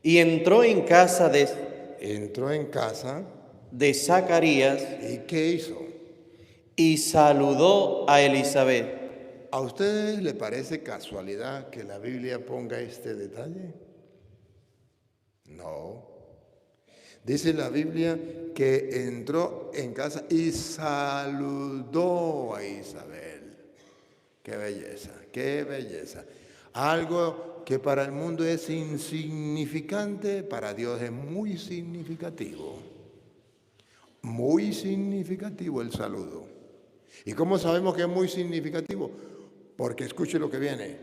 Y entró en casa Entró en casa. de Zacarías ¿Y qué hizo? y saludó a Elizabeth. ¿A ustedes les parece casualidad que la Biblia ponga este detalle? No. Dice la Biblia que entró en casa y saludó a Isabel. Qué belleza, qué belleza. Algo que para el mundo es insignificante, para Dios es muy significativo. Muy significativo el saludo. ¿Y cómo sabemos que es muy significativo? Porque escuche lo que viene.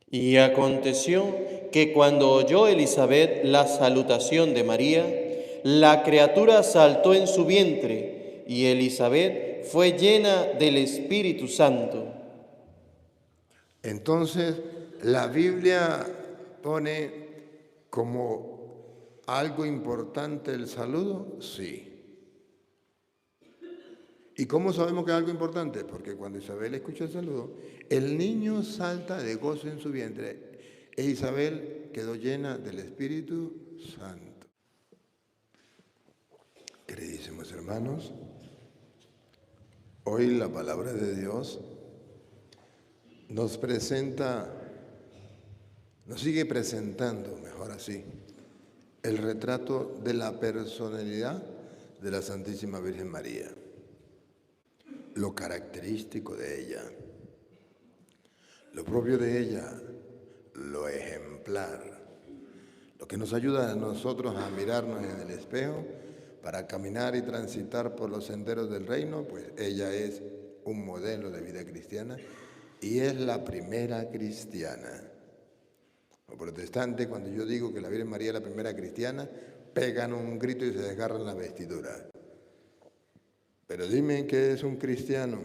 Y aconteció que cuando oyó Elizabeth la salutación de María, la criatura saltó en su vientre, y Elizabeth fue llena del Espíritu Santo. Entonces, la Biblia pone como algo importante el saludo, sí. ¿Y cómo sabemos que es algo importante? Porque cuando Isabel escucha el saludo, el niño salta de gozo en su vientre e Isabel quedó llena del Espíritu Santo. Queridísimos hermanos, hoy la palabra de Dios nos presenta, nos sigue presentando, mejor así, el retrato de la personalidad de la Santísima Virgen María, lo característico de ella, lo propio de ella, lo ejemplar, lo que nos ayuda a nosotros a mirarnos en el espejo para caminar y transitar por los senderos del reino, pues ella es un modelo de vida cristiana y es la primera cristiana. Los protestantes, cuando yo digo que la Virgen María es la primera cristiana, pegan un grito y se desgarran la vestidura. Pero dime qué es un cristiano.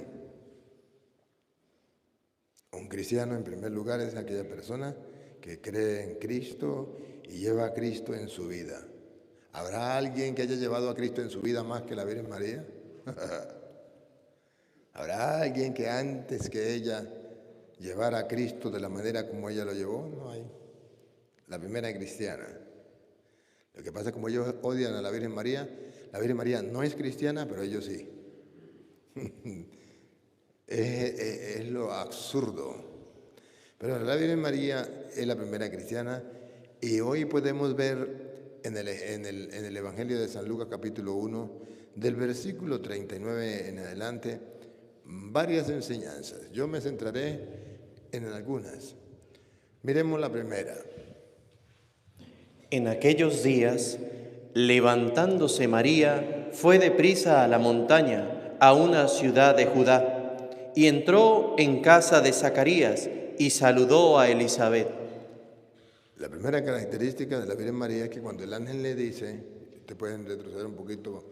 Un cristiano, en primer lugar, es aquella persona que cree en Cristo y lleva a Cristo en su vida. ¿Habrá alguien que haya llevado a Cristo en su vida más que la Virgen María? ¿Habrá alguien que antes que ella llevara a Cristo de la manera como ella lo llevó? No hay. La primera cristiana. Lo que pasa es que como ellos odian a la Virgen María no es cristiana, pero ellos sí. Es lo absurdo. Pero la Virgen María es la primera cristiana y hoy podemos ver en el Evangelio de San Lucas capítulo 1, del versículo 39 en adelante, varias enseñanzas. Yo me centraré en algunas. Miremos la primera. En aquellos días, levantándose María, fue deprisa a la montaña, a una ciudad de Judá, y entró en casa de Zacarías y saludó a Elizabeth. La primera característica de la Virgen María es que cuando el ángel le dice, te pueden retroceder un poquito,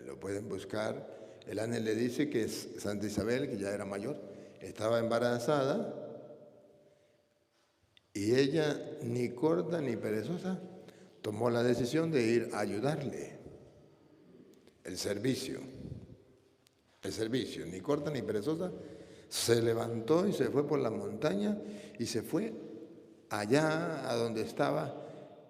lo pueden buscar, el ángel le dice que Santa Isabel, que ya era mayor, estaba embarazada y ella, ni corta ni perezosa, tomó la decisión de ir a ayudarle. El servicio, ni corta ni perezosa, se levantó y se fue por la montaña y se fue allá a donde estaba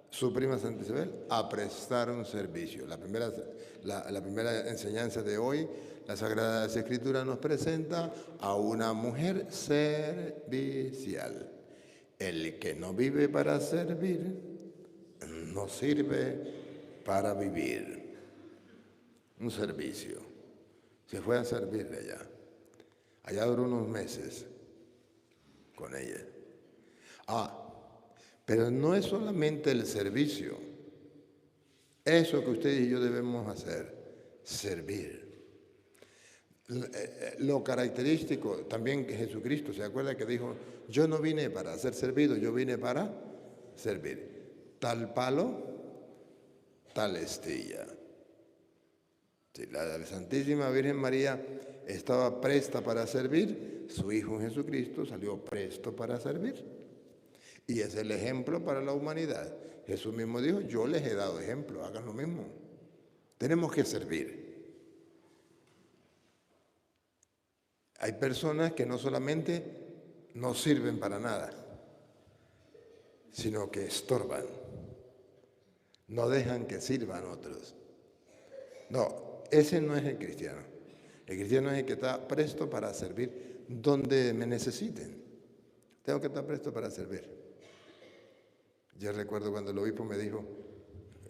su prima Santa Isabel a prestar un servicio. La primera enseñanza de hoy, la Sagrada Escritura nos presenta a una mujer servicial. El que no vive para servir, no sirve para vivir. Un servicio. Se fue a servirle allá. Allá duró unos meses con ella. Pero no es solamente el servicio. Eso que ustedes y yo debemos hacer, servir. Lo característico también que Jesucristo, ¿se acuerda que dijo, yo no vine para ser servido, yo vine para servir? Tal palo, tal astilla. Si la Santísima Virgen María estaba presta para servir, su Hijo Jesucristo salió presto para servir. Y es el ejemplo para la humanidad. Jesús mismo dijo, yo les he dado ejemplo, hagan lo mismo. Tenemos que servir. Hay personas que no solamente no sirven para nada, sino que estorban. no dejan que sirvan otros. No, ese no es el cristiano. El cristiano es el que está presto para servir donde me necesiten. Tengo que estar presto para servir. Yo recuerdo cuando el obispo me dijo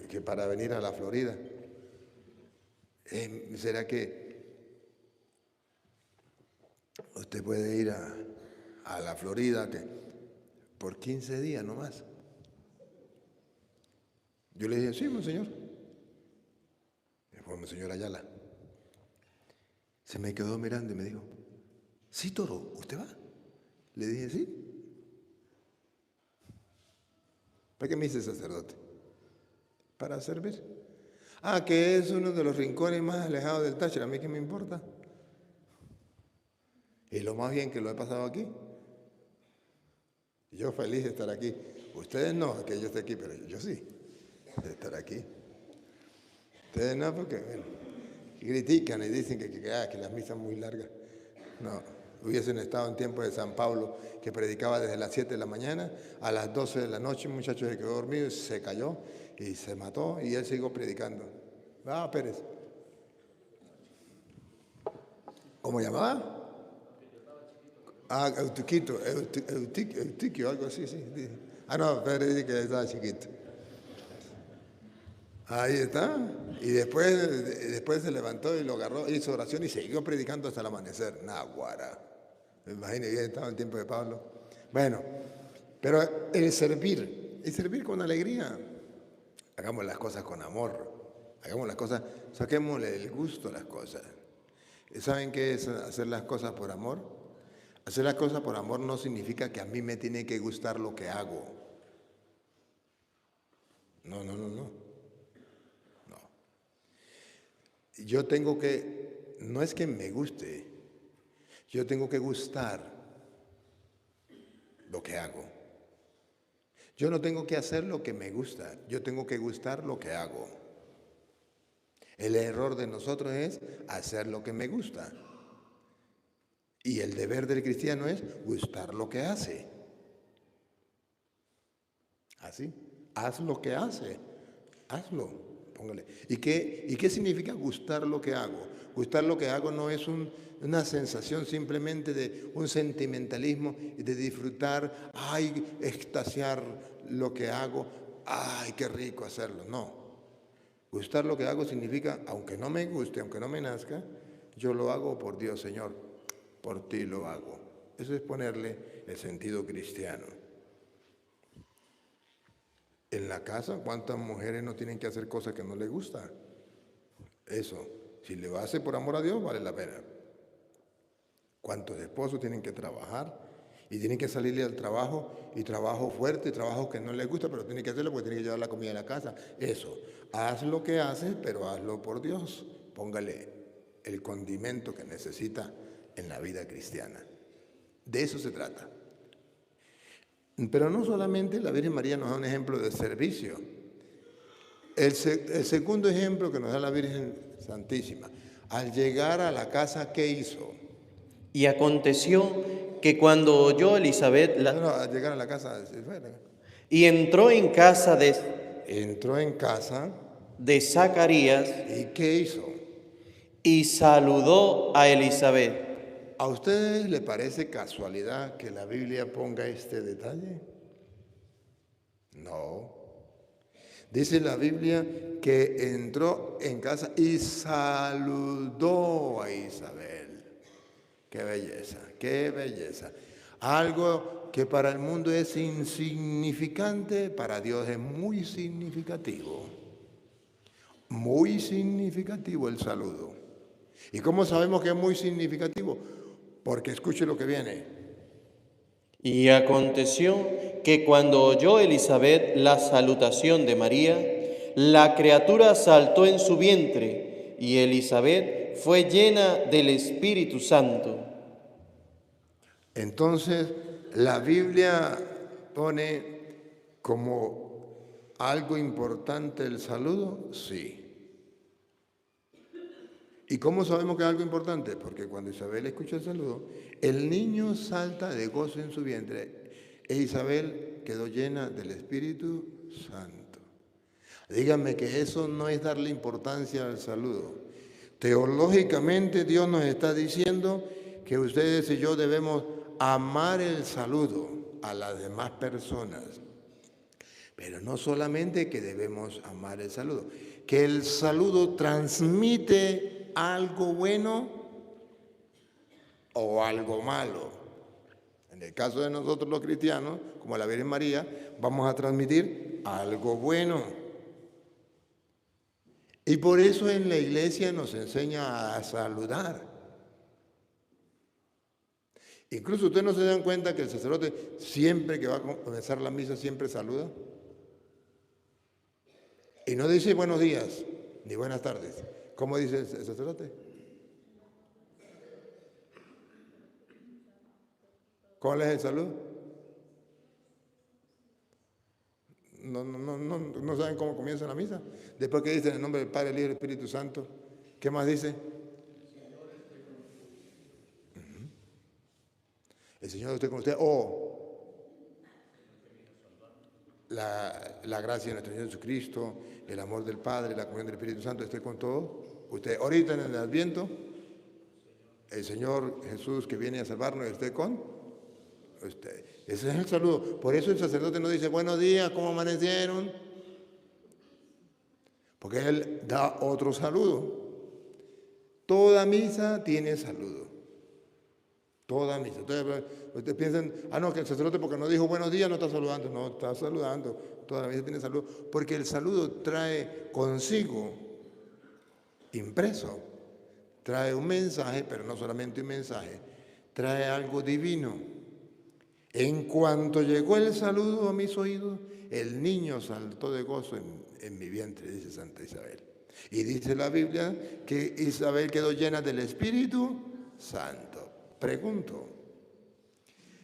que para venir a la Florida, ¿será que usted puede ir a la Florida por 15 días nomás? Yo le dije, sí, monseñor. Después, monseñor Ayala se me quedó mirando y me dijo, sí, Toro, ¿usted va? Le dije, sí. ¿Para qué me hice sacerdote? Para servir. Ah, que es uno de los rincones más alejados del Táchira, ¿a mí qué me importa? Y lo más bien que lo he pasado aquí. Yo feliz de estar aquí. Ustedes no, que yo esté aquí, pero yo sí, de estar aquí. Ustedes no, porque bueno, critican y dicen que las misas son muy largas. No, hubiesen estado en tiempo de San Pablo, que predicaba desde las 7 de la mañana a las 12 de la noche, un muchacho se quedó dormido y se cayó y se mató y él siguió predicando. Ah, Pérez. ¿Cómo llamaba? Ah, Eutiquio, algo así, sí. Ah, no, Pérez dice que estaba chiquito. Ahí está. Y después se levantó y lo agarró, hizo oración y siguió predicando hasta el amanecer. Naguará. Me imagino que estaba en el tiempo de Pablo. Bueno, pero el servir con alegría. Hagamos las cosas con amor. Hagamos las cosas, saquémosle el gusto a las cosas. ¿Saben qué es hacer las cosas por amor? Hacer las cosas por amor no significa que a mí me tiene que gustar lo que hago. No. Yo tengo que, no es que me guste, yo tengo que gustar lo que hago. Yo no tengo que hacer lo que me gusta, yo tengo que gustar lo que hago. El error de nosotros es hacer lo que me gusta. Y el deber del cristiano es gustar lo que hace. Así, haz lo que hace, hazlo, póngale. ¿Y qué significa gustar lo que hago? Gustar lo que hago no es una sensación simplemente de un sentimentalismo y de disfrutar, ay, extasiar lo que hago, ay, qué rico hacerlo. No. Gustar lo que hago significa, aunque no me guste, aunque no me nazca, yo lo hago por Dios, Señor, por ti lo hago. Eso es ponerle el sentido cristiano. En la casa, ¿cuántas mujeres no tienen que hacer cosas que no les gustan? Eso, si lo hace por amor a Dios, vale la pena. ¿Cuántos esposos tienen que trabajar y tienen que salirle al trabajo y trabajo fuerte, trabajo que no les gusta, pero tienen que hacerlo porque tienen que llevar la comida a la casa? Eso, haz lo que haces, pero hazlo por Dios. Póngale el condimento que necesita en la vida cristiana. De eso se trata. Pero no solamente la Virgen María nos da un ejemplo de servicio. El segundo ejemplo que nos da la Virgen Santísima, al llegar a la casa, ¿qué hizo? Y aconteció que cuando oyó Elizabeth al llegar a la casa, y entró en casa de Zacarías, ¿y qué hizo? y saludó a Elizabeth. ¿A ustedes les parece casualidad que la Biblia ponga este detalle? No. Dice la Biblia que entró en casa y saludó a Isabel. ¡Qué belleza! ¡Qué belleza! Algo que para el mundo es insignificante, para Dios es muy significativo. Muy significativo el saludo. ¿Y cómo sabemos que es muy significativo? Porque escuche lo que viene. Y aconteció que cuando oyó Elizabeth la salutación de María, la criatura saltó en su vientre, y Elizabeth fue llena del Espíritu Santo. Entonces, la Biblia pone como algo importante el saludo, sí. ¿Y cómo sabemos que es algo importante? Porque cuando Isabel escucha el saludo, el niño salta de gozo en su vientre e Isabel quedó llena del Espíritu Santo. Díganme que eso no es darle importancia al saludo. Teológicamente Dios nos está diciendo que ustedes y yo debemos amar el saludo a las demás personas. Pero no solamente que debemos amar el saludo, que el saludo transmite algo bueno o algo malo. En el caso de nosotros los cristianos, como la Virgen María, vamos a transmitir algo bueno. Y por eso en la iglesia nos enseña a saludar. Incluso ustedes no se dan cuenta que el sacerdote siempre que va a comenzar la misa siempre saluda. Y no dice buenos días ni buenas tardes. ¿Cómo dice el sacerdote? ¿Cuál es el saludo? No saben cómo comienza la misa. Después que dice en el nombre del Padre, el Hijo y el Espíritu Santo, ¿qué más dice? El Señor esté con usted. La gracia de nuestro Señor Jesucristo, el amor del Padre, la comunión del Espíritu Santo esté con todos. Usted ahorita en el Adviento, el Señor Jesús que viene a salvarnos esté con usted. Ese es el saludo. Por eso el sacerdote no dice buenos días, ¿cómo amanecieron? Porque él da otro saludo. Toda misa tiene saludo. Toda misa. Entonces, ustedes piensan, no, que el sacerdote porque no dijo buenos días no está saludando. No, está saludando. Toda la misa tiene saludo. Porque el saludo trae consigo, impreso, trae un mensaje, pero no solamente un mensaje, trae algo divino. En cuanto llegó el saludo a mis oídos, el niño saltó de gozo en mi vientre, dice Santa Isabel. Y dice la Biblia que Isabel quedó llena del Espíritu Santo. Pregunto,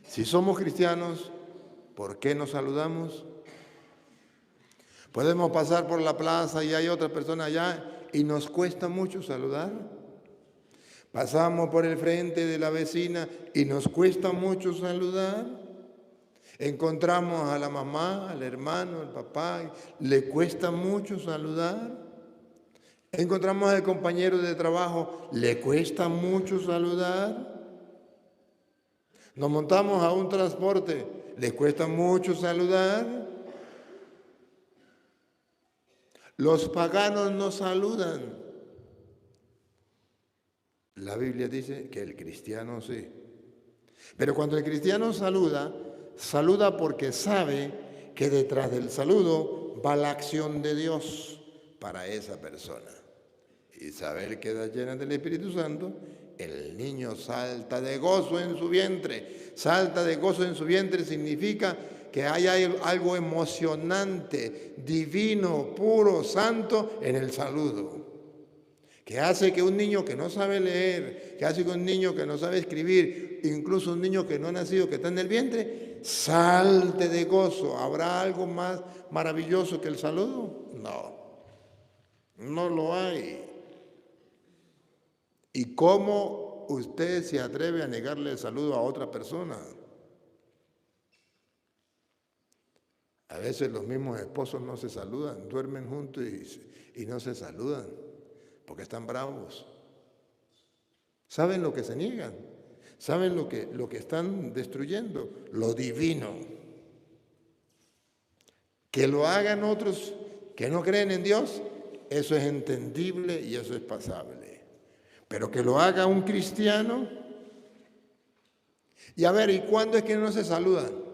si somos cristianos, ¿por qué nos saludamos? Podemos pasar por la plaza y hay otra persona allá y nos cuesta mucho saludar. Pasamos por el frente de la vecina y nos cuesta mucho saludar. Encontramos a la mamá, al hermano, al papá, le cuesta mucho saludar. Encontramos al compañero de trabajo, le cuesta mucho saludar. Nos montamos a un transporte, le cuesta mucho saludar. Los paganos no saludan. La Biblia dice que el cristiano sí. Pero cuando el cristiano saluda, saluda porque sabe que detrás del saludo va la acción de Dios para esa persona. Isabel queda llena del Espíritu Santo, el niño salta de gozo en su vientre. Salta de gozo en su vientre significa que hay algo emocionante, divino, puro, santo en el saludo. Que hace que un niño que no sabe leer, que hace que un niño que no sabe escribir, incluso un niño que no ha nacido, que está en el vientre, salte de gozo. ¿Habrá algo más maravilloso que el saludo? No lo hay. ¿Y cómo usted se atreve a negarle el saludo a otra persona? A veces los mismos esposos no se saludan, duermen juntos y no se saludan porque están bravos. ¿Saben lo que se niegan? ¿Saben lo que están destruyendo? Lo divino. Que lo hagan otros que no creen en Dios, eso es entendible y eso es pasable. Pero que lo haga un cristiano. Y a ver, ¿y cuándo es que no se saludan?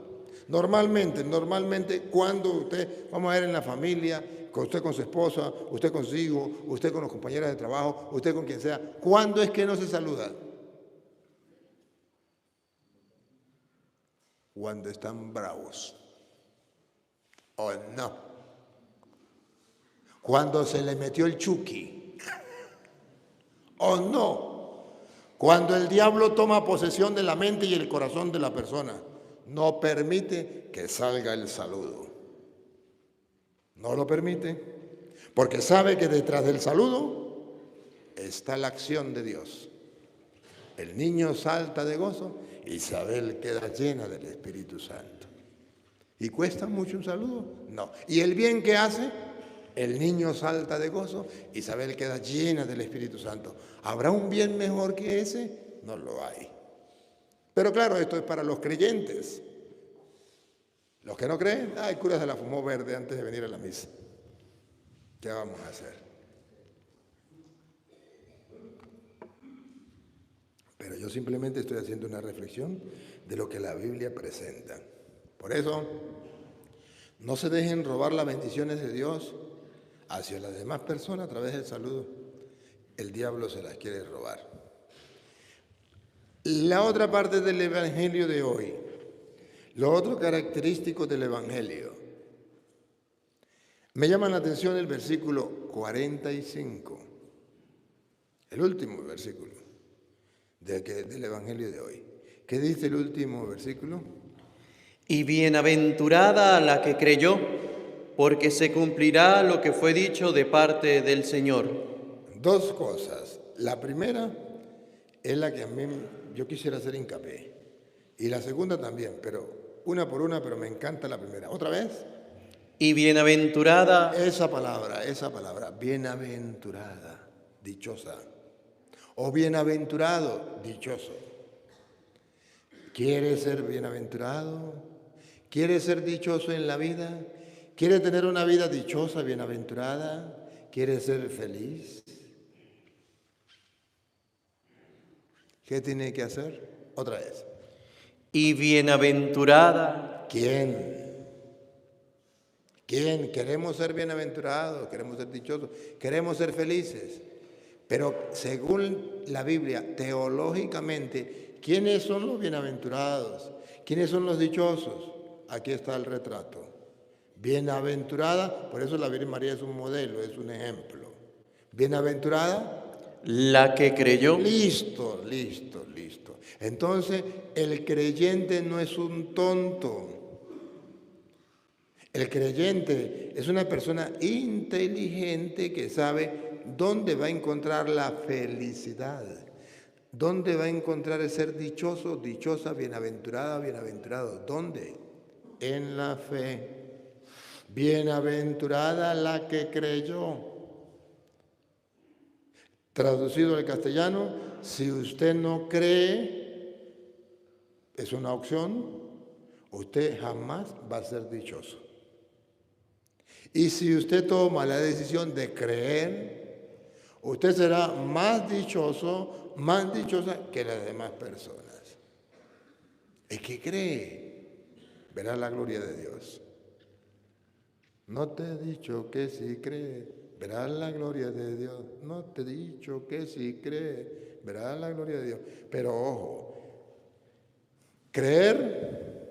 Normalmente, cuando usted, vamos a ver en la familia, usted con su esposa, usted consigo, usted con los compañeros de trabajo, usted con quien sea, ¿cuándo es que no se saludan? Cuando están bravos. ¿O no? Cuando se le metió el chuki. ¿O no? Cuando el diablo toma posesión de la mente y el corazón de la persona, no permite que salga el saludo. No lo permite, porque sabe que detrás del saludo está la acción de Dios. El niño salta de gozo, Isabel queda llena del Espíritu Santo. ¿Y cuesta mucho un saludo? No. ¿Y el bien que hace? El niño salta de gozo, Isabel queda llena del Espíritu Santo. ¿Habrá un bien mejor que ese? No lo hay. Pero claro, esto es para los creyentes. Los que no creen, el cura se la fumó verde antes de venir a la misa. ¿Qué vamos a hacer? Pero yo simplemente estoy haciendo una reflexión de lo que la Biblia presenta. Por eso, no se dejen robar las bendiciones de Dios hacia las demás personas a través del saludo. El diablo se las quiere robar. La otra parte del Evangelio de hoy, lo otro característico del Evangelio, me llama la atención el versículo 45, el último versículo del Evangelio de hoy. ¿Qué dice el último versículo? Y bienaventurada la que creyó, porque se cumplirá lo que fue dicho de parte del Señor. Dos cosas. La primera es la que a mí yo quisiera hacer hincapié. Y la segunda también, pero una por una, pero me encanta la primera. ¿Otra vez? Y bienaventurada. Esa palabra, bienaventurada, dichosa. O bienaventurado, dichoso. ¿Quieres ser bienaventurado? ¿Quieres ser dichoso en la vida? ¿Quieres tener una vida dichosa, bienaventurada? ¿Quieres ser feliz? ¿Qué tiene que hacer? Otra vez. Y bienaventurada. ¿Quién? ¿Quién? Queremos ser bienaventurados, queremos ser dichosos, queremos ser felices. Pero según la Biblia, teológicamente, ¿quiénes son los bienaventurados? ¿Quiénes son los dichosos? Aquí está el retrato. Bienaventurada, por eso la Virgen María es un modelo, es un ejemplo. Bienaventurada. La que creyó. Listo. Entonces, el creyente no es un tonto. El creyente es una persona inteligente que sabe dónde va a encontrar la felicidad, dónde va a encontrar el ser dichoso, dichosa, bienaventurada, bienaventurado. ¿Dónde? En la fe. Bienaventurada la que creyó. Traducido al castellano, si usted no cree, es una opción, usted jamás va a ser dichoso. Y si usted toma la decisión de creer, usted será más dichoso, más dichosa que las demás personas. El que cree, verá la gloria de Dios. No te he dicho que si cree, verás la gloria de Dios. No te he dicho que si cree, verás la gloria de Dios. Pero ojo, creer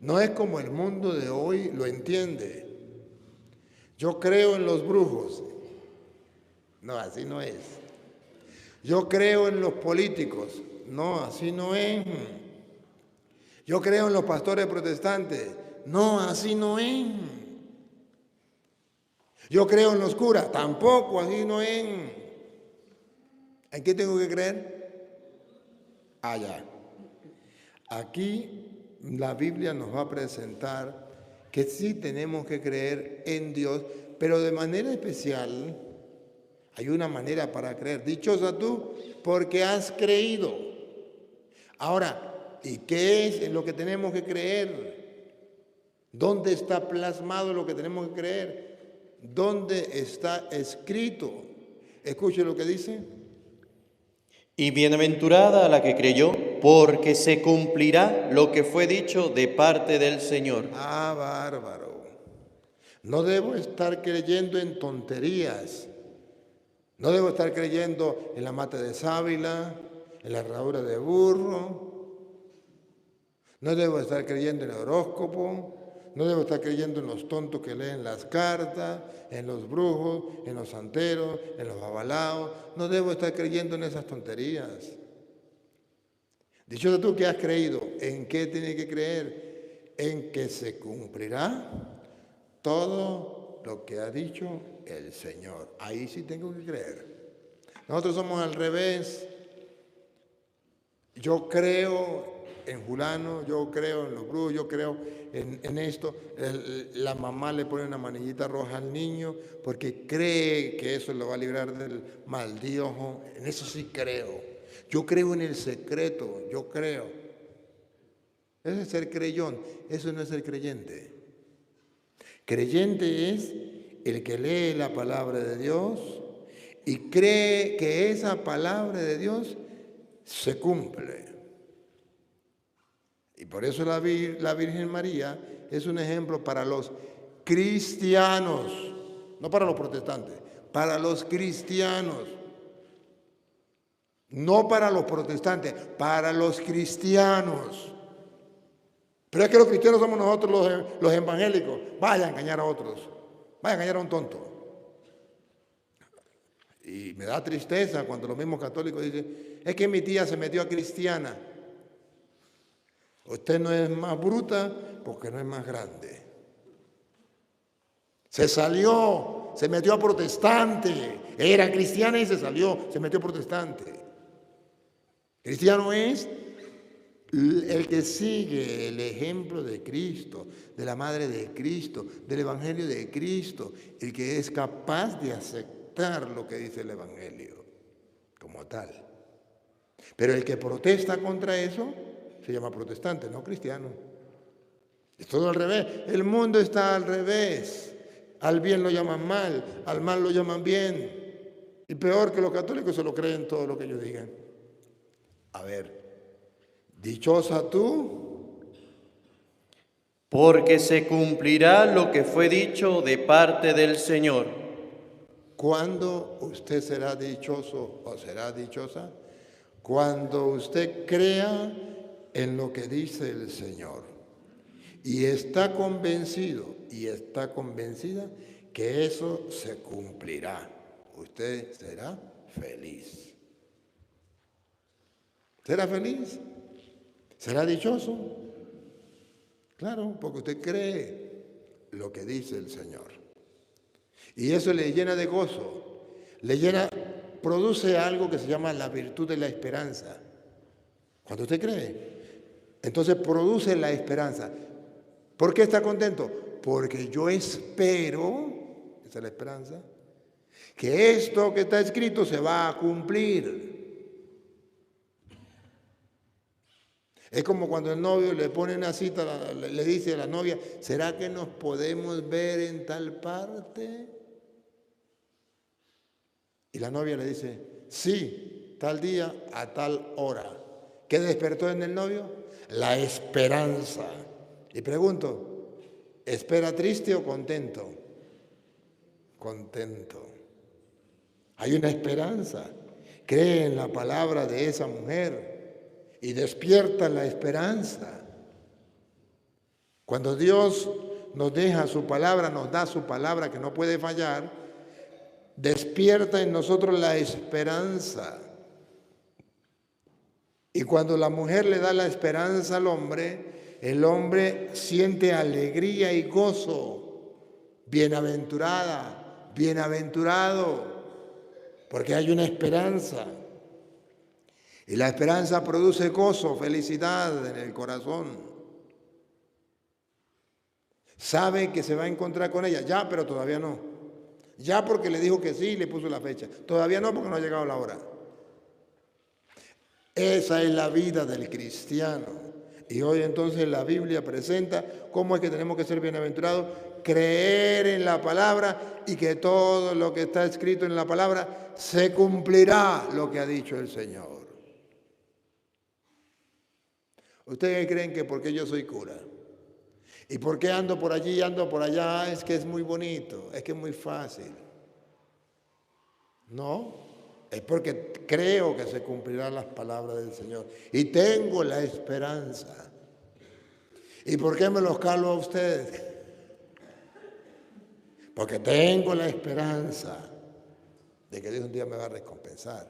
no es como el mundo de hoy lo entiende. Yo creo en los brujos. No, así no es. Yo creo en los políticos. No, así no es. Yo creo en los pastores protestantes. No, así no es. Yo creo en los curas. Tampoco, así no es. ¿En qué tengo que creer? Allá. Aquí la Biblia nos va a presentar que sí tenemos que creer en Dios, pero de manera especial hay una manera para creer. Dichosa tú, porque has creído. Ahora, ¿y qué es en lo que tenemos que creer? ¿Dónde está plasmado lo que tenemos que creer? ¿Dónde está escrito? Escuche lo que dice. Y bienaventurada la que creyó, porque se cumplirá lo que fue dicho de parte del Señor. Ah, bárbaro. No debo estar creyendo en tonterías. No debo estar creyendo en la mata de sábila, en la herradura de burro. No debo estar creyendo en el horóscopo. No debo estar creyendo en los tontos que leen las cartas, en los brujos, en los santeros, en los babalaos. No debo estar creyendo en esas tonterías. Dichoso tú que has creído. ¿En qué tiene que creer? En que se cumplirá todo lo que ha dicho el Señor. Ahí sí tengo que creer. Nosotros somos al revés. Yo creo en fulano, yo creo en los brujos, yo creo en esto. La mamá le pone una manillita roja al niño porque cree que eso lo va a librar del mal de ojo. En eso sí creo. Yo creo en el secreto, yo creo. Eso es ser creyón, eso no es ser creyente. Creyente es el que lee la palabra de Dios y cree que esa palabra de Dios se cumple. Y por eso la Virgen María es un ejemplo para los cristianos, no para los protestantes, para los cristianos. No para los protestantes, para los cristianos. Pero es que los cristianos somos nosotros los evangélicos. Vaya a engañar a otros, vaya a engañar a un tonto. Y me da tristeza cuando los mismos católicos dicen, es que mi tía se metió a cristiana. Usted no es más bruta porque no es más grande. Se salió, se metió a protestante. Era cristiana y se salió, se metió a protestante. Cristiano es el que sigue el ejemplo de Cristo, de la Madre de Cristo, del Evangelio de Cristo, el que es capaz de aceptar lo que dice el Evangelio como tal. Pero el que protesta contra eso se llama protestante, no cristiano. Es todo al revés. El mundo está al revés. Al bien lo llaman mal, al mal lo llaman bien. Y peor que los católicos se lo creen todo lo que ellos digan. A ver, dichosa tú, porque se cumplirá lo que fue dicho de parte del Señor. ¿cuándo usted será dichoso o será dichosa? Cuando usted crea en lo que dice el Señor y está convencido y está convencida que eso se cumplirá. Usted será feliz. ¿Será feliz? ¿Será dichoso? Claro, porque usted cree lo que dice el Señor. Y eso le llena de gozo, produce algo que se llama la virtud de la esperanza. Cuando usted cree, entonces produce la esperanza. ¿Por qué está contento? Porque yo espero, esa es la esperanza, que esto que está escrito se va a cumplir. Es como cuando el novio le pone una cita, le dice a la novia, ¿será que nos podemos ver en tal parte? Y la novia le dice, sí, tal día, a tal hora. ¿Qué despertó en el novio? La esperanza. Y pregunto, ¿espera triste o contento? Contento. Hay una esperanza. Cree en la palabra de esa mujer y despierta la esperanza. Cuando Dios nos deja su palabra, nos da su palabra que no puede fallar, despierta en nosotros la esperanza. Y cuando la mujer le da la esperanza al hombre, el hombre siente alegría y gozo. Bienaventurada, bienaventurado, porque hay una esperanza. Y la esperanza produce gozo, felicidad en el corazón. Sabe que se va a encontrar con ella, ya, pero todavía no. Ya porque le dijo que sí y le puso la fecha. Todavía no porque no ha llegado la hora. Esa es la vida del cristiano. Y hoy entonces la Biblia presenta cómo es que tenemos que ser bienaventurados, creer en la palabra y que todo lo que está escrito en la palabra se cumplirá lo que ha dicho el Señor. ¿Ustedes creen que porque yo soy cura? ¿Y por qué ando por allí y ando por allá? Es que es muy bonito, es que es muy fácil. No, es porque creo que se cumplirán las palabras del Señor. Y tengo la esperanza. ¿Y por qué me los calo a ustedes? Porque tengo la esperanza de que Dios un día me va a recompensar.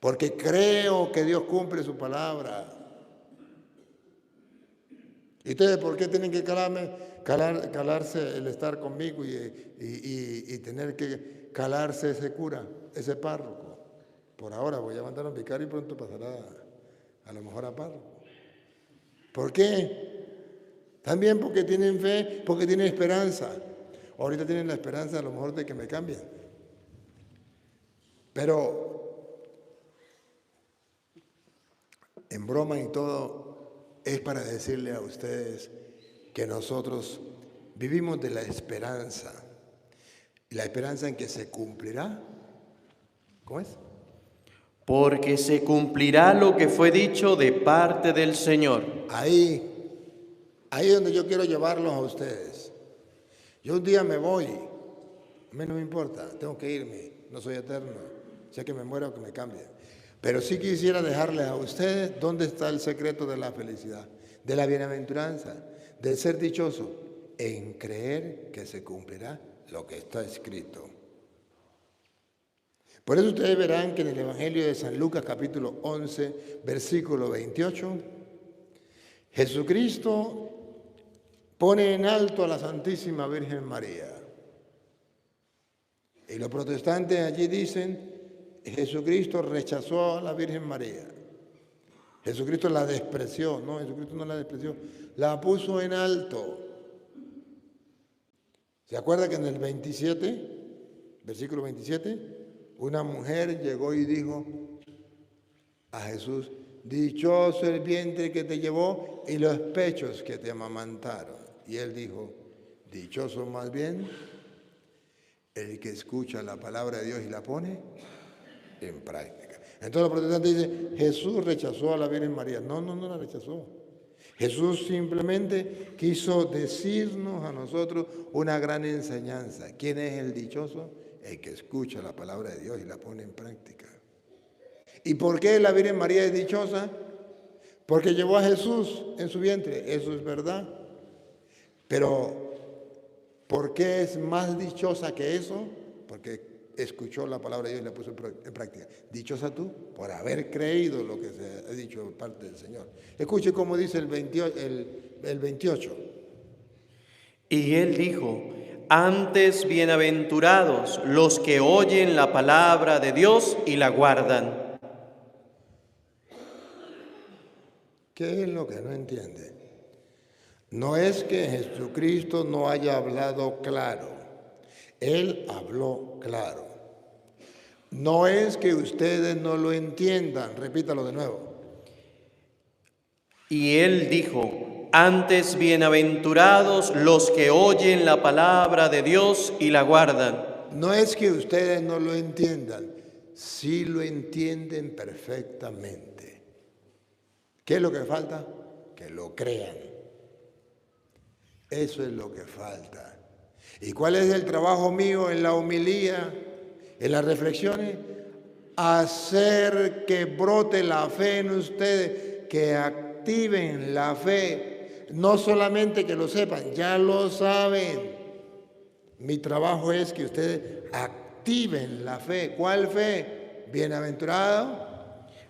Porque creo que Dios cumple su palabra. ¿Y ustedes por qué tienen que calarse el estar conmigo y tener que calarse ese cura, ese párroco? Por ahora voy a mandar a un vicario y pronto pasará a lo mejor a párroco. ¿Por qué? También porque tienen fe, porque tienen esperanza. Ahorita tienen la esperanza a lo mejor de que me cambien. Pero en broma y todo es para decirle a ustedes que nosotros vivimos de la esperanza. Y la esperanza en que se cumplirá. ¿Cómo es? Porque se cumplirá lo que fue dicho de parte del Señor. Ahí es donde yo quiero llevarlos a ustedes. Yo un día me voy, a mí no me importa, tengo que irme, no soy eterno, sea que me muera o que me cambie. Pero sí quisiera dejarles a ustedes dónde está el secreto de la felicidad, de la bienaventuranza, de ser dichoso, en creer que se cumplirá lo que está escrito. Por eso ustedes verán que en el Evangelio de San Lucas capítulo 11, versículo 28, Jesucristo pone en alto a la Santísima Virgen María. Y los protestantes allí dicen, Jesucristo rechazó a la Virgen María. Jesucristo la despreció. No, Jesucristo no la despreció, la puso en alto. ¿Se acuerda que en el 27, versículo 27, una mujer llegó y dijo a Jesús, dichoso el vientre que te llevó y los pechos que te amamantaron? Y él dijo, dichoso más bien el que escucha la palabra de Dios y la pone en práctica. Entonces los protestantes dicen, Jesús rechazó a la Virgen María. No la rechazó. Jesús simplemente quiso decirnos a nosotros una gran enseñanza. ¿Quién es el dichoso? El que escucha la palabra de Dios y la pone en práctica. ¿Y por qué la Virgen María es dichosa? Porque llevó a Jesús en su vientre, eso es verdad. Pero, ¿por qué es más dichosa que eso? Porque escuchó la palabra de Dios y la puso en práctica. Dichosa tú por haber creído lo que se ha dicho por parte del Señor. Escuche cómo dice el 28. Y él dijo, antes bienaventurados los que oyen la palabra de Dios y la guardan. ¿Qué es lo que no entiende? No es que Jesucristo no haya hablado claro. Él habló claro. No es que ustedes no lo entiendan. Repítalo de nuevo. Y él dijo, antes bienaventurados los que oyen la palabra de Dios y la guardan. No es que ustedes no lo entiendan. Sí lo entienden perfectamente. ¿Qué es lo que falta? Que lo crean. Eso es lo que falta. ¿Y cuál es el trabajo mío en la homilía, en las reflexiones? Hacer que brote la fe en ustedes, que activen la fe. No solamente que lo sepan, ya lo saben. Mi trabajo es que ustedes activen la fe. ¿Cuál fe? Bienaventurado.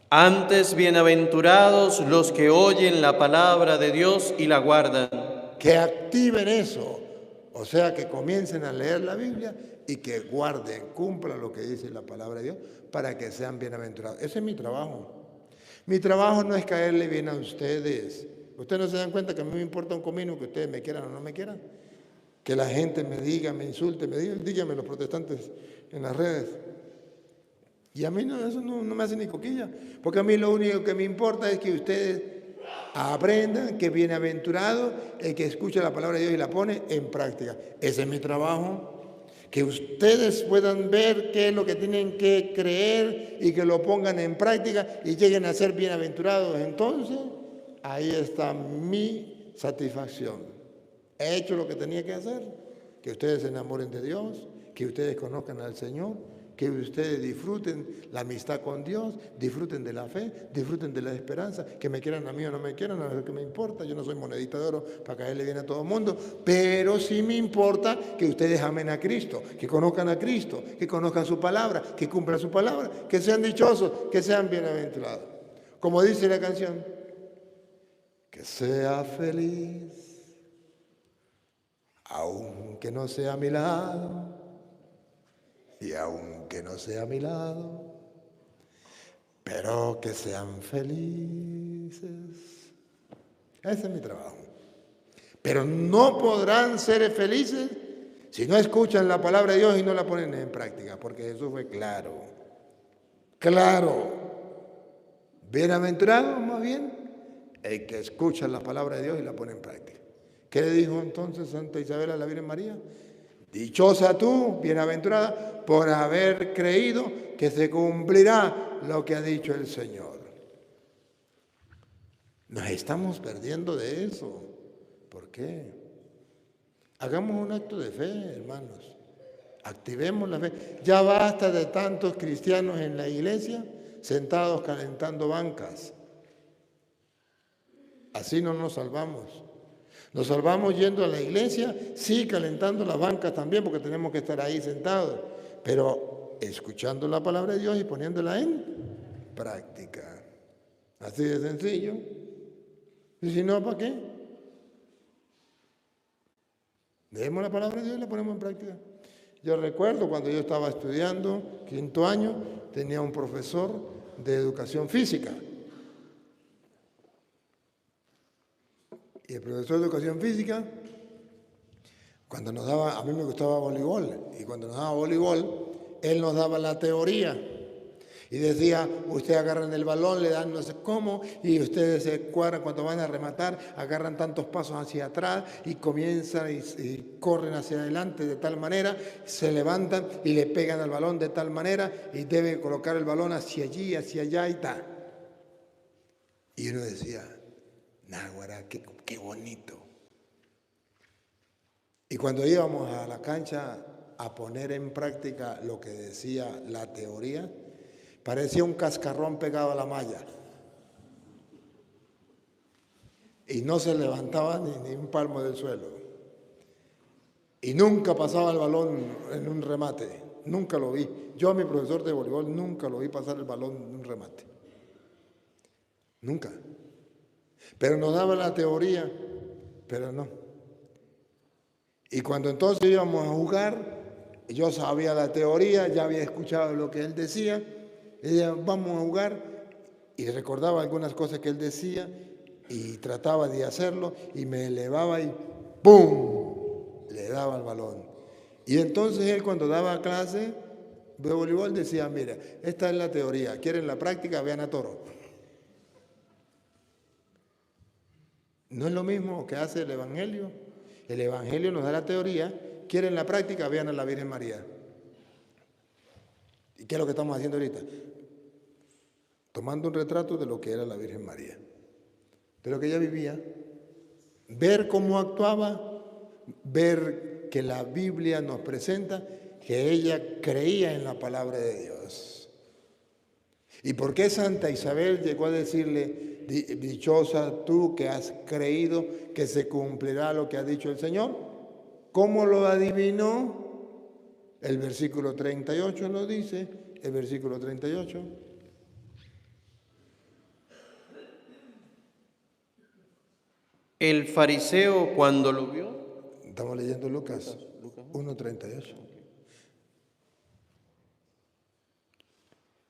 Antes bienaventurados los que oyen la palabra de Dios y la guardan. Que activen eso, o sea, que comiencen a leer la Biblia y que guarden, cumplan lo que dice la palabra de Dios para que sean bienaventurados. Ese es mi trabajo. Mi trabajo no es caerle bien a ustedes. Ustedes no se dan cuenta que a mí me importa un comino que ustedes me quieran o no me quieran. Que la gente me diga, me insulte, me diga, díganme los protestantes en las redes. Y a mí no, eso no me hace ni coquilla, porque a mí lo único que me importa es que ustedes aprendan que bienaventurado el que escucha la palabra de Dios y la pone en práctica. Ese es mi trabajo. Que ustedes puedan ver qué es lo que tienen que creer y que lo pongan en práctica y lleguen a ser bienaventurados. Entonces, ahí está mi satisfacción. He hecho lo que tenía que hacer. Que ustedes se enamoren de Dios, que ustedes conozcan al Señor, que ustedes disfruten la amistad con Dios, disfruten de la fe, disfruten de la esperanza, que me quieran a mí o no me quieran, a lo que me importa. Yo no soy monedita de oro para caerle bien a todo el mundo, pero sí me importa que ustedes amen a Cristo, que conozcan a Cristo, que conozcan su palabra, que cumplan su palabra, que sean dichosos, que sean bienaventurados. Como dice la canción, que sea feliz, aunque no sea a mi lado. Y aunque no sea a mi lado, pero que sean felices. Ese es mi trabajo. Pero no podrán ser felices si no escuchan la palabra de Dios y no la ponen en práctica, porque Jesús fue claro, claro. Bienaventurado, más bien, el que escucha la palabra de Dios y la pone en práctica. ¿Qué le dijo entonces Santa Isabel a la Virgen María? Dichosa tú, bienaventurada, por haber creído que se cumplirá lo que ha dicho el Señor. Nos estamos perdiendo de eso. ¿Por qué? Hagamos un acto de fe, hermanos. Activemos la fe. Ya basta de tantos cristianos en la iglesia sentados calentando bancas. Así no nos salvamos. Nos salvamos yendo a la iglesia, sí, calentando las bancas también, porque tenemos que estar ahí sentados, pero escuchando la palabra de Dios y poniéndola en práctica. Así de sencillo. Y si no, ¿para qué? Leemos la palabra de Dios y la ponemos en práctica. Yo recuerdo cuando yo estaba estudiando, 5º año, tenía un profesor de educación física. Y el profesor de educación física, cuando nos daba, a mí me gustaba voleibol, y cuando nos daba voleibol, él nos daba la teoría. Y decía, ustedes agarran el balón, le dan no sé cómo, y ustedes se cuadran cuando van a rematar, agarran tantos pasos hacia atrás y comienzan y corren hacia adelante de tal manera, se levantan y le pegan al balón de tal manera y deben colocar el balón hacia allí, hacia allá y tal. Y uno decía, náguara, qué bonito. Y cuando íbamos a la cancha a poner en práctica lo que decía la teoría, parecía un cascarrón pegado a la malla. Y no se levantaba ni un palmo del suelo. Y nunca pasaba el balón en un remate. Nunca lo vi. Yo a mi profesor de voleibol nunca lo vi pasar el balón en un remate. Nunca. Pero nos daba la teoría, pero no. Y cuando entonces íbamos a jugar, yo sabía la teoría, ya había escuchado lo que él decía. Ella, vamos a jugar, y recordaba algunas cosas que él decía y trataba de hacerlo y me elevaba y ¡pum! Le daba el balón. Y entonces él cuando daba clase de voleibol decía, mira, esta es la teoría, ¿quieren la práctica? Vean a Toro. No es lo mismo que hace el Evangelio. El Evangelio nos da la teoría, quieren la práctica, vean a la Virgen María. ¿Y qué es lo que estamos haciendo ahorita? Tomando un retrato de lo que era la Virgen María, de lo que ella vivía, ver cómo actuaba, ver que la Biblia nos presenta que ella creía en la palabra de Dios. ¿Y por qué Santa Isabel llegó a decirle, dichosa tú que has creído que se cumplirá lo que ha dicho el Señor? ¿Cómo lo adivinó? El versículo 38 lo dice, el versículo 38. El fariseo cuando lo vio. Estamos leyendo Lucas 1:38.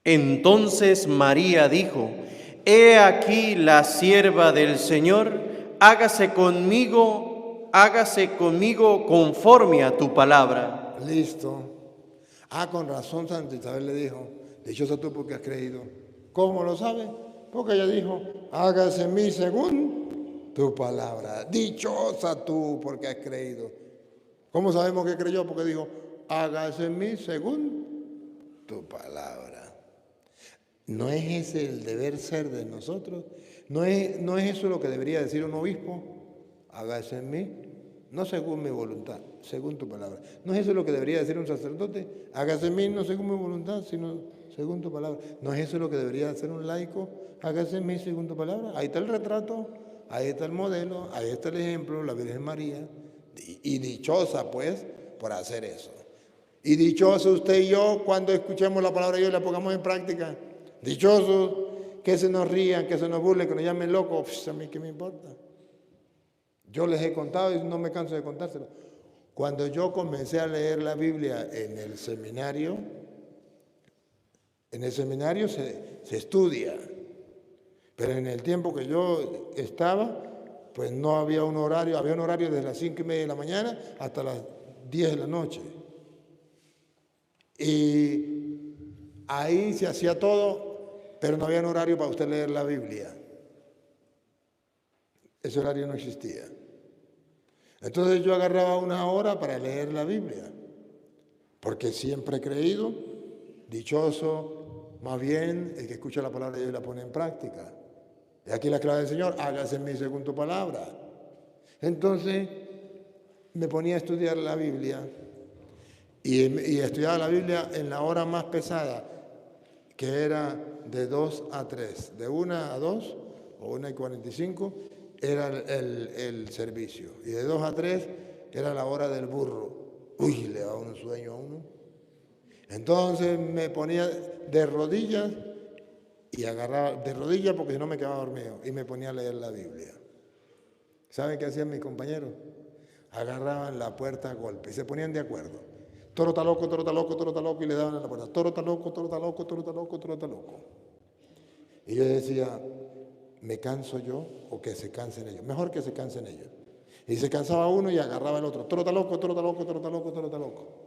Entonces María dijo, he aquí la sierva del Señor, hágase conmigo conforme a tu palabra. Listo. Con razón Santa Isabel le dijo, dichosa tú porque has creído. ¿Cómo lo sabe? Porque ella dijo, hágase en mí según tu palabra. Dichosa tú porque has creído. ¿Cómo sabemos que creyó? Porque dijo, hágase en mí según tu palabra. ¿No es ese el deber ser de nosotros? ¿No es eso lo que debería decir un obispo? Hágase en mí, no según mi voluntad, según tu palabra. ¿No es eso lo que debería decir un sacerdote? Hágase en mí, no según mi voluntad, sino según tu palabra. ¿No es eso lo que debería hacer un laico? Hágase en mí según tu palabra. Ahí está el retrato, ahí está el modelo, ahí está el ejemplo, la Virgen María. Y dichosa, pues, por hacer eso. Y dichoso usted y yo cuando escuchemos la palabra de Dios y la pongamos en práctica. Dichosos, que se nos rían, que se nos burlen, que nos llamen locos. A mí qué me importa. Yo les he contado y no me canso de contárselo. Cuando yo comencé a leer la Biblia en el seminario se estudia. Pero en el tiempo que yo estaba, pues no había un horario, había un horario desde las 5:30 de la mañana hasta las 10 de la noche. Y ahí se hacía todo, pero no había un horario para usted leer la Biblia. Ese horario no existía. Entonces yo agarraba una hora para leer la Biblia, porque siempre he creído, dichoso, más bien, el que escucha la palabra de Dios y la pone en práctica. Y aquí la clave del Señor, hágase en mí según tu palabra. Entonces me ponía a estudiar la Biblia y estudiaba la Biblia en la hora más pesada, que era de 2 a 3, de 1 a 2 o 1:45 era el servicio, y de 2 a 3 era la hora del burro. Uy, le daba un sueño a uno. Entonces me ponía de rodillas y agarraba de rodillas porque si no me quedaba dormido y me ponía a leer la Biblia. ¿Saben qué hacían mis compañeros? Agarraban la puerta a golpe y se ponían de acuerdo. Toro está loco, toro está loco, toro está loco, y le daban a la puerta. Toro está loco, toro está loco, toro está loco, toro está loco. Y yo decía, ¿me canso yo o que se cansen ellos? Mejor que se cansen ellos. Y se cansaba uno y agarraba el otro. Toro está loco, toro está loco, toro está loco, toro está loco.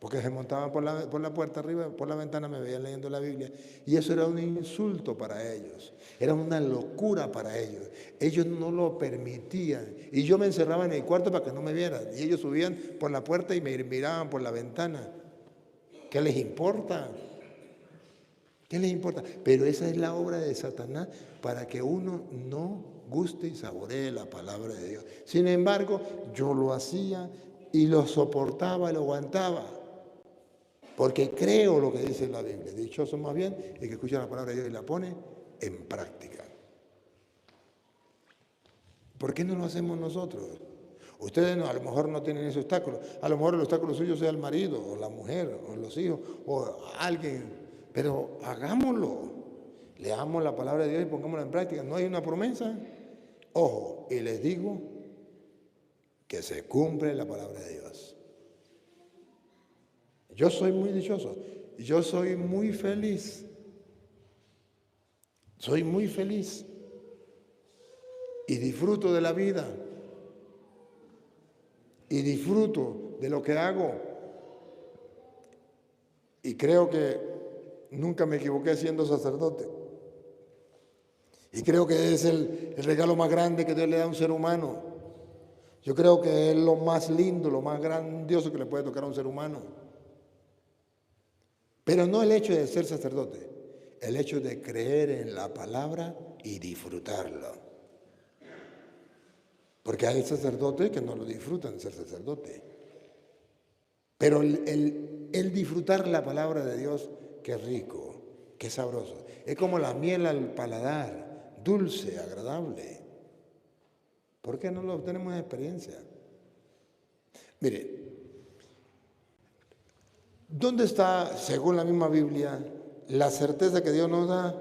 Porque se montaban por la puerta arriba, por la ventana, me veían leyendo la Biblia. Y eso era un insulto para ellos. Era una locura para ellos. Ellos no lo permitían. Y yo me encerraba en el cuarto para que no me vieran. Y ellos subían por la puerta y me miraban por la ventana. ¿Qué les importa? ¿Qué les importa? Pero esa es la obra de Satanás para que uno no guste y saboree la palabra de Dios. Sin embargo, yo lo hacía y lo soportaba, lo aguantaba. Porque creo lo que dice la Biblia. Dichoso más bien el que escucha la palabra de Dios y la pone en práctica. ¿Por qué no lo hacemos nosotros? Ustedes a lo mejor no tienen ese obstáculo. A lo mejor el obstáculo suyo sea el marido, o la mujer, o los hijos, o alguien. Pero hagámoslo. Leamos la palabra de Dios y pongámosla en práctica. ¿No hay una promesa? Ojo, y les digo que se cumple la palabra de Dios. Yo soy muy dichoso, yo soy muy feliz, y disfruto de la vida y disfruto de lo que hago y creo que nunca me equivoqué siendo sacerdote y creo que es el regalo más grande que Dios le da a un ser humano. Yo creo que es lo más lindo, lo más grandioso que le puede tocar a un ser humano. Pero no el hecho de ser sacerdote, el hecho de creer en la palabra y disfrutarlo. Porque hay sacerdotes que no lo disfrutan de ser sacerdote. Pero el disfrutar la palabra de Dios, qué rico, qué sabroso. Es como la miel al paladar, dulce, agradable. ¿Por qué no lo tenemos en experiencia? Mire, ¿dónde está, según la misma Biblia, la certeza que Dios nos da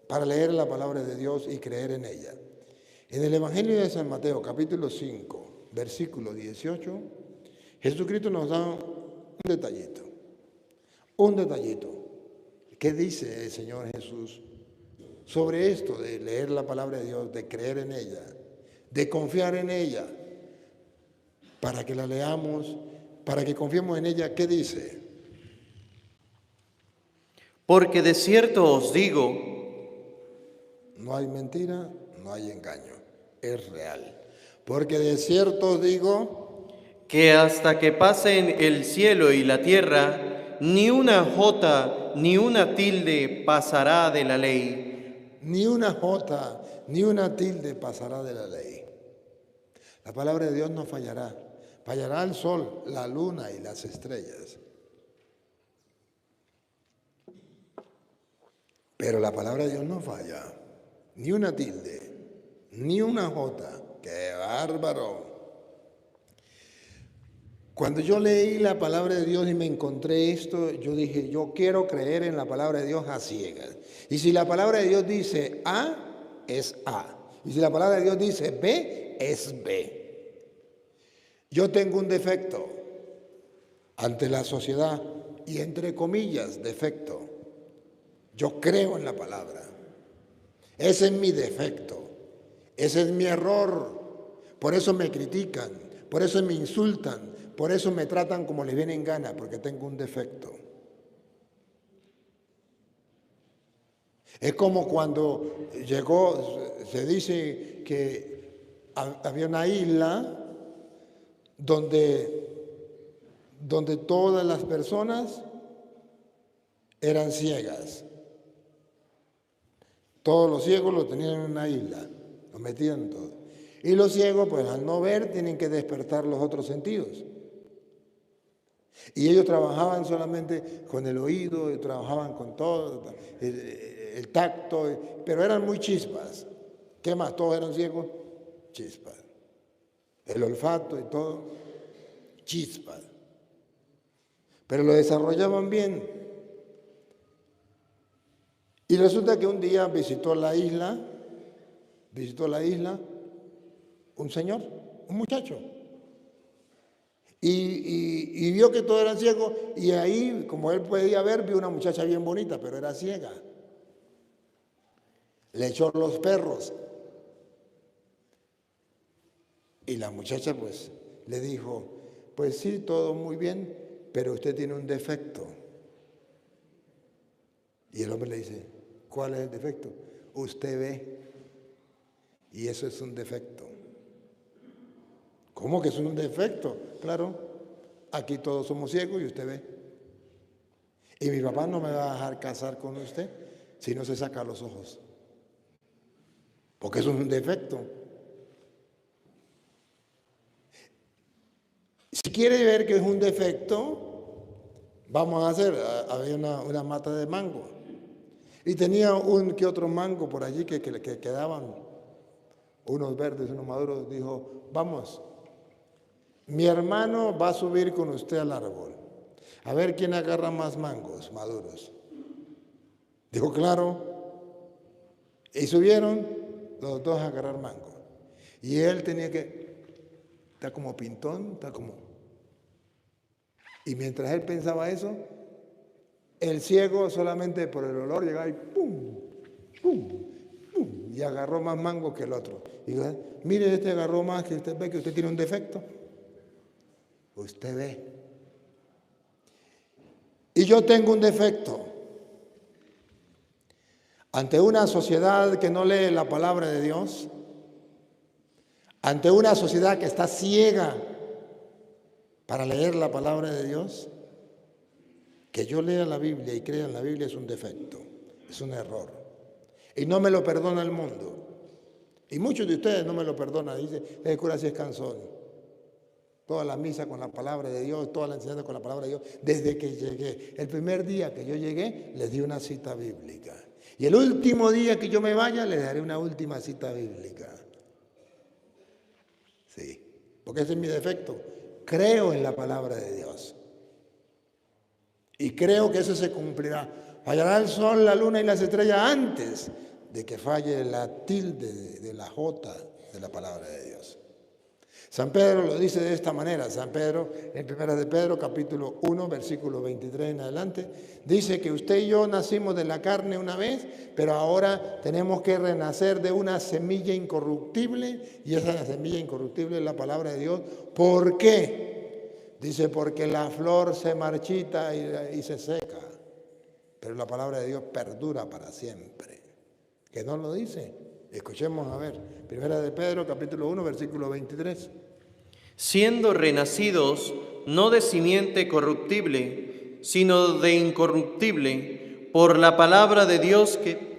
para leer la palabra de Dios y creer en ella? En el Evangelio de San Mateo, capítulo 5, versículo 18, Jesucristo nos da un detallito. ¿Qué dice el Señor Jesús sobre esto de leer la palabra de Dios, de creer en ella, de confiar en ella, para que la leamos, para que confiemos en ella? ¿Qué dice? Porque de cierto os digo, No hay mentira, no hay engaño, es real. Porque de cierto os digo, que hasta que pasen el cielo y la tierra, ni una jota ni una tilde pasará de la ley. ni una jota, ni una tilde pasará de la ley. La palabra de Dios no fallará. Fallará el sol, la luna y las estrellas. Pero la palabra de Dios no falla. Ni una tilde, ni una jota. ¡Qué bárbaro! Cuando yo leí la palabra de Dios y me encontré esto, yo dije, yo quiero creer en la palabra de Dios a ciegas. Y si la palabra de Dios dice A, es A. Y si la palabra de Dios dice B, es B. Yo tengo un defecto ante la sociedad y entre comillas, defecto. Yo creo en la palabra. Ese es mi defecto. Ese es mi error. Por eso me critican, por eso me insultan, por eso me tratan como les viene en gana, porque tengo un defecto. Es como cuando llegó, se dice que había una isla donde todas las personas eran ciegas. Todos los ciegos lo tenían en una isla, lo metían todo. Y los ciegos, pues al no ver, tienen que despertar los otros sentidos. Y ellos trabajaban solamente con el oído, y trabajaban con todo, el tacto, pero eran muy chispas. ¿Qué más? ¿Todos eran ciegos? Chispas. El olfato y todo, chispas. Pero lo desarrollaban bien. Y resulta que un día visitó la isla un señor, un muchacho. Y vio que todos eran ciegos, y ahí, como él podía ver, vio una muchacha bien bonita, pero era ciega. Le echó los perros. Y la muchacha pues le dijo, pues sí, todo muy bien, pero usted tiene un defecto. Y el hombre le dice, ¿cuál es el defecto? Usted ve. Y eso es un defecto. ¿Cómo que es un defecto? Claro, aquí todos somos ciegos y usted ve. Y mi papá no me va a dejar casar con usted si no se saca los ojos. Porque eso es un defecto. Si quiere ver que es un defecto, vamos a hacer, había una mata de mango. Y tenía un que otro mango por allí que quedaban, unos verdes, unos maduros. Dijo, vamos, mi hermano va a subir con usted al árbol. A ver quién agarra más mangos maduros. Dijo, claro. Y subieron los dos a agarrar mango. Y él tenía que, está como pintón, está como... Y mientras él pensaba eso, el ciego solamente por el olor llegaba y ¡pum! ¡Pum! ¡Pum! Y agarró más mango que el otro. Y dijo, mire, este agarró más, que usted ve que usted tiene un defecto. Usted ve. Y yo tengo un defecto. Ante una sociedad que no lee la palabra de Dios, ante una sociedad que está ciega para leer la palabra de Dios, que yo lea la Biblia y crea en la Biblia es un defecto, es un error. Y no me lo perdona el mundo. Y muchos de ustedes no me lo perdonan. Dicen, el cura sí es cansón. Toda la misa con la palabra de Dios, toda la enseñanza con la palabra de Dios, desde que llegué. El primer día que yo llegué, les di una cita bíblica. Y el último día que yo me vaya, les daré una última cita bíblica. Sí, porque ese es mi defecto. Creo en la palabra de Dios. Y creo que eso se cumplirá. Fallará el sol, la luna y las estrellas antes de que falle la tilde de la J de la palabra de Dios. San Pedro lo dice de esta manera. San Pedro, en 1 de Pedro, capítulo 1, versículo 23 en adelante, dice que usted y yo nacimos de la carne una vez, pero ahora tenemos que renacer de una semilla incorruptible, y esa semilla incorruptible es la palabra de Dios. ¿Por qué? Dice, porque la flor se marchita y se seca, pero la palabra de Dios perdura para siempre. ¿Que no lo dice? Escuchemos a ver. 1 de Pedro, capítulo 1, versículo 23. Siendo renacidos no de simiente corruptible, sino de incorruptible, por la palabra de Dios que...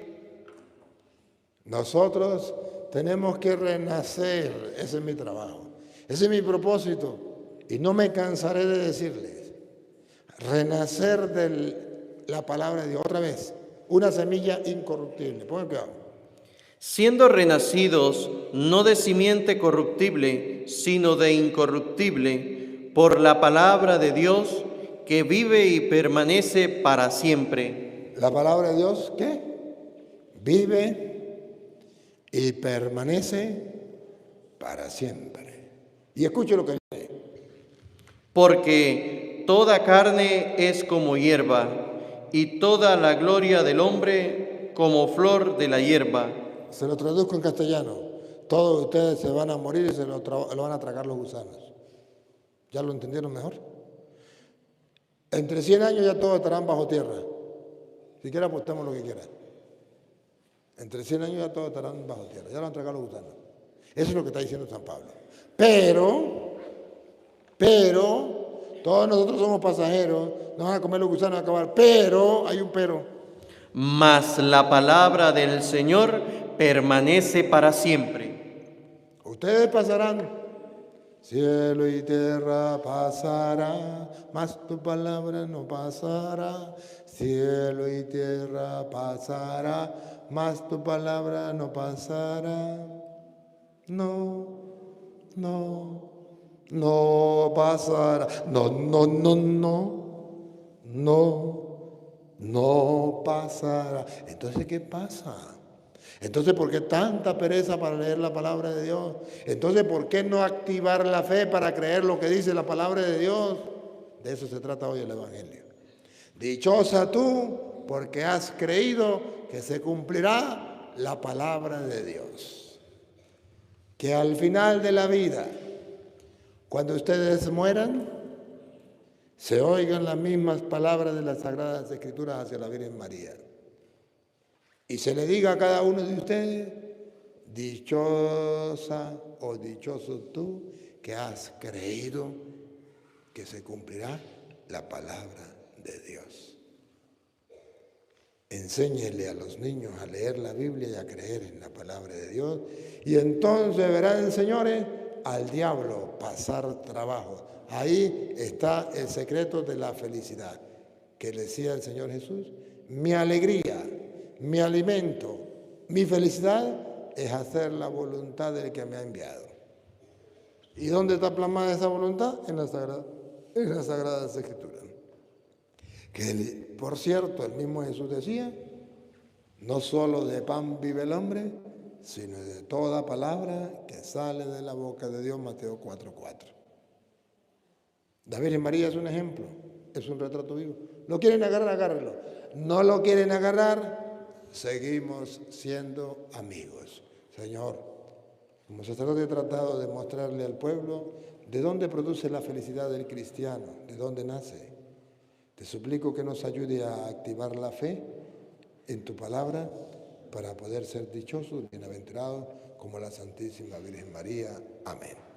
Nosotros tenemos que renacer. Ese es mi trabajo. Ese es mi propósito. Y no me cansaré de decirles. Renacer de la palabra de Dios. Otra vez. Una semilla incorruptible. Pongan cuidado. Siendo renacidos no de simiente corruptible, sino de incorruptible, por la palabra de Dios que vive y permanece para siempre. La palabra de Dios, ¿qué? Vive y permanece para siempre. Y escuche lo que dice. Porque toda carne es como hierba, y toda la gloria del hombre como flor de la hierba. Se lo traduzco en castellano. todos ustedes se van a morir y se lo van a tragar los gusanos. ¿Ya lo entendieron mejor? Entre 100 años ya todos estarán bajo tierra. Si quieren apostemos lo que quieran. Entre 100 años ya todos estarán bajo tierra. Ya lo han tragado los gusanos. Eso es lo que está diciendo San Pablo. Pero, todos nosotros somos pasajeros. Nos van a comer los gusanos a acabar. Pero, hay un pero. Mas la palabra del Señor permanece para siempre. Ustedes pasarán. Cielo y tierra pasará, mas tu palabra no pasará. Cielo y tierra pasará, mas tu palabra no pasará. No pasará. No pasará. Entonces, ¿qué pasa? Entonces, ¿por qué tanta pereza para leer la palabra de Dios? Entonces, ¿por qué no activar la fe para creer lo que dice la palabra de Dios? De eso se trata hoy el Evangelio. Dichosa tú, porque has creído que se cumplirá la palabra de Dios. Que al final de la vida, cuando ustedes mueran, se oigan las mismas palabras de las Sagradas Escrituras hacia la Virgen María. Y se le diga a cada uno de ustedes, dichosa o dichoso tú que has creído que se cumplirá la palabra de Dios. Enséñele a los niños a leer la Biblia y a creer en la palabra de Dios. Y entonces verán, señores, al diablo pasar trabajo. Ahí está el secreto de la felicidad, que le decía el Señor Jesús. Mi alegría, mi alimento, mi felicidad es hacer la voluntad del que me ha enviado. ¿Y dónde está plasmada esa voluntad? En las Sagradas Escrituras. Que, por cierto, el mismo Jesús decía, no solo de pan vive el hombre, sino de toda palabra que sale de la boca de Dios, Mateo 4:4. La Virgen María es un ejemplo, es un retrato vivo. ¿Lo quieren agarrar? Agárrenlo. ¿No lo quieren agarrar? Seguimos siendo amigos. Señor, como sacerdote he tratado de mostrarle al pueblo de dónde produce la felicidad del cristiano, de dónde nace. Te suplico que nos ayude a activar la fe en tu palabra para poder ser dichosos, bienaventurados como la Santísima Virgen María. Amén.